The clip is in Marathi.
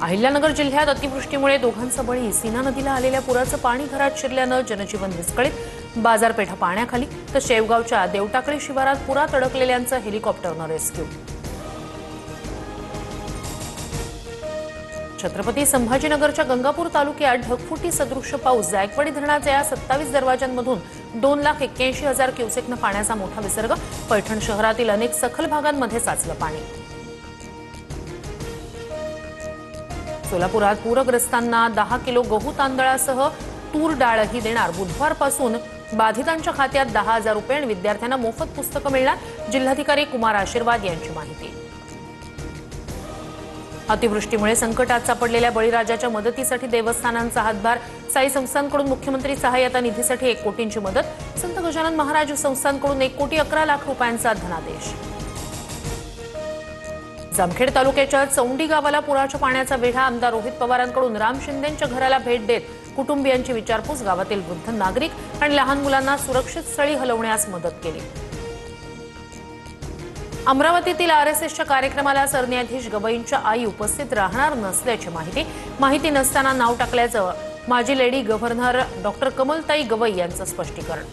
अहिल्यानगर जिल्ह्यात अतिवृष्टीमुळे दोघांचा बळी। सीना नदीला आलेल्या पुराचं पाणी घरात शिरल्यानं जनजीवन विस्कळीत। बाजारपेठा पाण्याखाली तर शेवगावच्या देवटाकळी शिवारात पुरात अडकलेल्यांचं हेलिकॉप्टरनं रेस्क्यू। छत्रपती संभाजीनगरच्या गंगापूर तालुक्यात ढगफुटी सदृश्य पाऊस। जायकवाडी धरणाच्या 27 दरवाजांमधून 2,81,000 क्युसेकनं पाण्याचा मोठा विसर्ग। पैठण शहरातील अनेक सखल भागांमध्ये साचलं पाणी। सोलापुरात पूरग्रस्तांना 10 किलो गहू तांदळासह तूर डाळही देणार। बुधवारपासून बाधितांच्या खात्यात 10,000 रुपये आणि विद्यार्थ्यांना मोफत पुस्तकं मिळणार। जिल्हाधिकारी कुमार आशीर्वाद यांची माहिती। अतिवृष्टीमुळे संकटात सापडलेल्या बळीराजाच्या मदतीसाठी देवस्थानांचा हातभार। साई संस्थांकडून मुख्यमंत्री सहाय्यता निधीसाठी 1 कोटींची मदत। संत गजानन महाराज संस्थांकडून 1,11,00,000 रुपयांचा धनादेश। जामखेड तालुक्याच्या चौंडी गावाला पुराच्या पाण्याचा वेढा। आमदार रोहित पवारांकडून राम शिंदेंच्या घराला भेट देत कुटुंबियांची विचारपूस। गावातील वृद्ध नागरिक आणि लहान मुलांना सुरक्षित स्थळी हलवण्यास मदत केली। अमरावतीतील आरएसएसच्या कार्यक्रमाला सरन्यायाधीश गवईंच्या आई उपस्थित राहणार नसल्याची माहिती नसताना नाव टाकल्याचं माजी lady governor doctor Kamaltai Gavai यांचं स्पष्टीकरण।